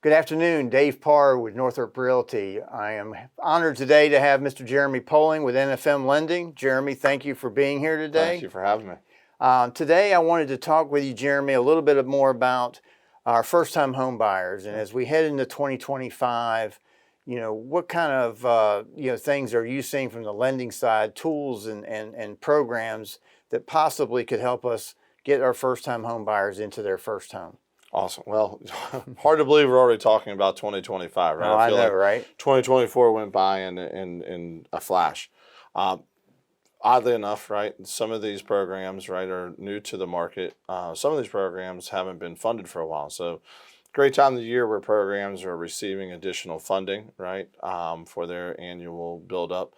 Good afternoon, Dave Parr with Northrop Realty. I am honored today to have Mr. Jeremy Poling with NFM Lending. Jeremy, thank you for being here Thank today. you for having me. Today I wanted to talk with you, Jeremy, a little bit more about our first-time home buyers. And as we head into 2025, what kind of things are you seeing from the lending side, tools and programs that possibly could help us get our first-time home buyers into their first home? Awesome. Well, hard to believe we're already talking about 2025, right? Oh, I feel know, like right? 2024 went by in a flash. Oddly enough, right, some of these programs, right, are new to the market. Some of these programs haven't been funded for a while. So great time of the year where programs are receiving additional funding, right, for their annual build-up.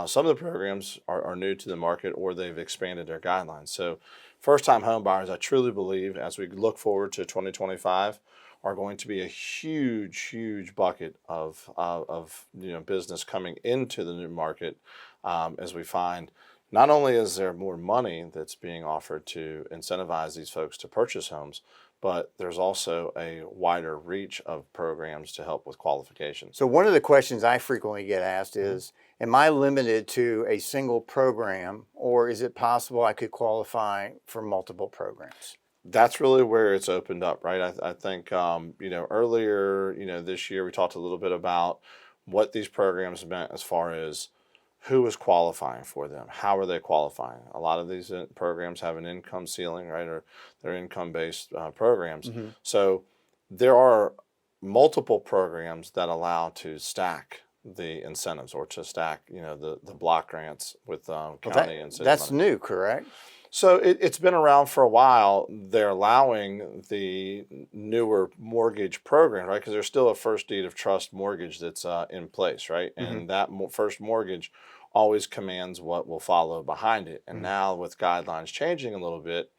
Some of the programs are new to the market or they've expanded their guidelines. So first-time home buyers, I truly believe, as we look forward to 2025, are going to be a huge bucket of business coming into the new market, as we find not only is there more money that's being offered to incentivize these folks to purchase homes, but there's also a wider reach of programs to help with qualifications. So one of the questions I frequently get asked is, am I limited to a single program, or is it possible I could qualify for multiple programs? That's really where it's opened up, right? I think, earlier, this year we talked a little bit about what these programs meant as far as who was qualifying for them, how are they qualifying. A lot of these programs have an income ceiling, right, or they're income-based programs. So there are multiple programs that allow to stack the incentives or to stack, the block grants with county and city That's money. new, correct? So it's been around for a while. They're allowing the newer mortgage program, right? Because there's still a first deed of trust mortgage that's in place, right? And that first mortgage always commands what will follow behind it. And now with guidelines changing a little bit,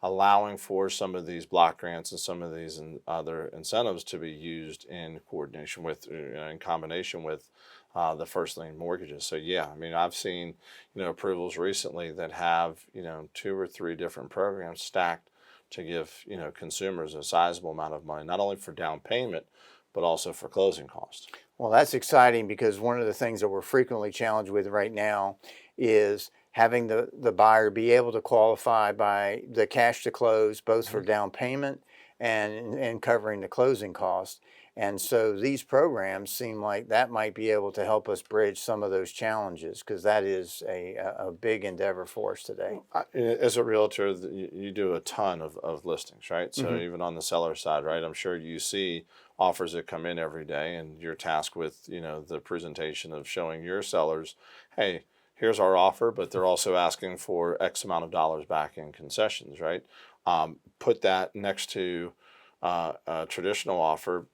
allowing for some of these block grants and some of these other incentives to be used in coordination with, in combination with the first lien mortgages. So yeah, I mean, I've seen, approvals recently that have, 2 or 3 different programs stacked to give, consumers a sizable amount of money, not only for down payment, but also for closing costs. Well, that's exciting because one of the things that we're frequently challenged with right now is having the buyer be able to qualify by the cash to close, both for down payment and covering the closing costs. And so these programs seem like that might be able to help us bridge some of those challenges, because that is a big endeavor for us today. As a realtor, you do a ton of listings, right? So even on the seller side, right, I'm sure you see offers that come in every day, and you're tasked with, the presentation of showing your sellers, hey, here's our offer, but they're also asking for X amount of dollars back in concessions, right? Put that next to a traditional offer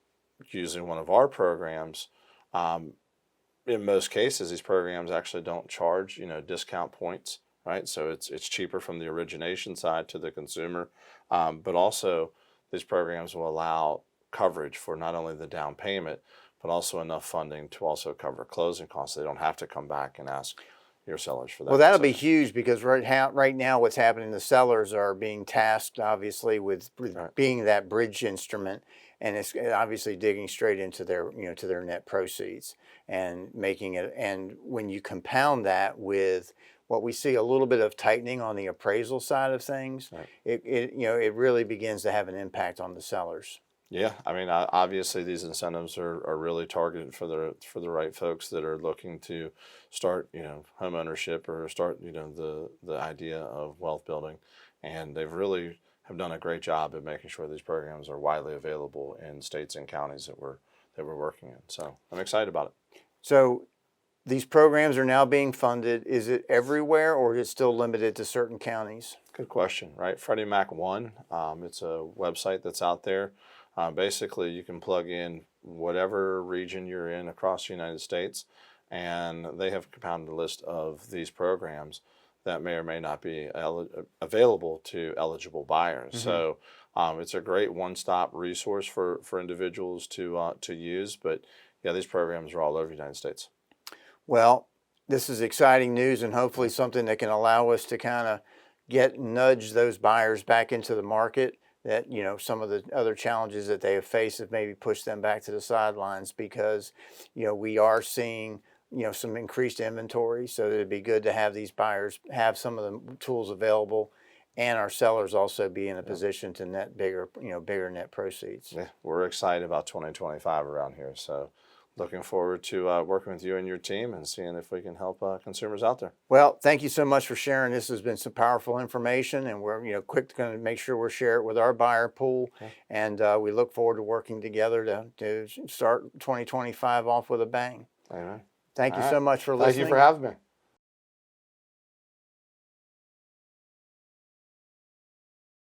using one of our programs. In most cases, these programs actually don't charge, discount points, right? So it's cheaper from the origination side to the consumer, but also these programs will allow coverage for not only the down payment, but also enough funding to also cover closing costs. They don't have to come back and ask your sellers for that. Well, that'll be huge, because right now what's happening, the sellers are being tasked obviously with being that bridge instrument, and it's obviously digging straight into their to their net proceeds and making it. And when you compound that with what we see, a little bit of tightening on the appraisal side of things, it really begins to have an impact on the sellers. Yeah, I mean, obviously these incentives are really targeted for the right folks that are looking to start, home ownership or start, the idea of wealth building, and they've really have done a great job at making sure these programs are widely available in states and counties that we're working in. So I'm excited about it. So these programs are now being funded. Is it everywhere, or is it still limited to certain counties? Good question, right? Freddie Mac One, it's a website that's out there. Basically, you can plug in whatever region you're in across the United States, and they have compounded a list of these programs that may or may not be available to eligible buyers. So it's a great one-stop resource for individuals to use. But yeah, these programs are all over the United States. Well, this is exciting news, and hopefully something that can allow us to kind of nudge those buyers back into the market that, you know, some of the other challenges that they have faced have maybe pushed them back to the sidelines, because, you know, we are seeing, you know, some increased inventory. So it'd be good to have these buyers have some of the tools available, and our sellers also be in a position to net bigger, you know, bigger net proceeds. Yeah, we're excited about 2025 around here. So looking forward to working with you and your team and seeing if we can help consumers out there. Well, thank you so much for sharing. This has been some powerful information, and we're, you know, quick going to make sure we share it with our buyer pool. Okay. And we look forward to working together to start 2025 off with a bang. Amen. Thank you All so right. much for Thank listening. you for having me.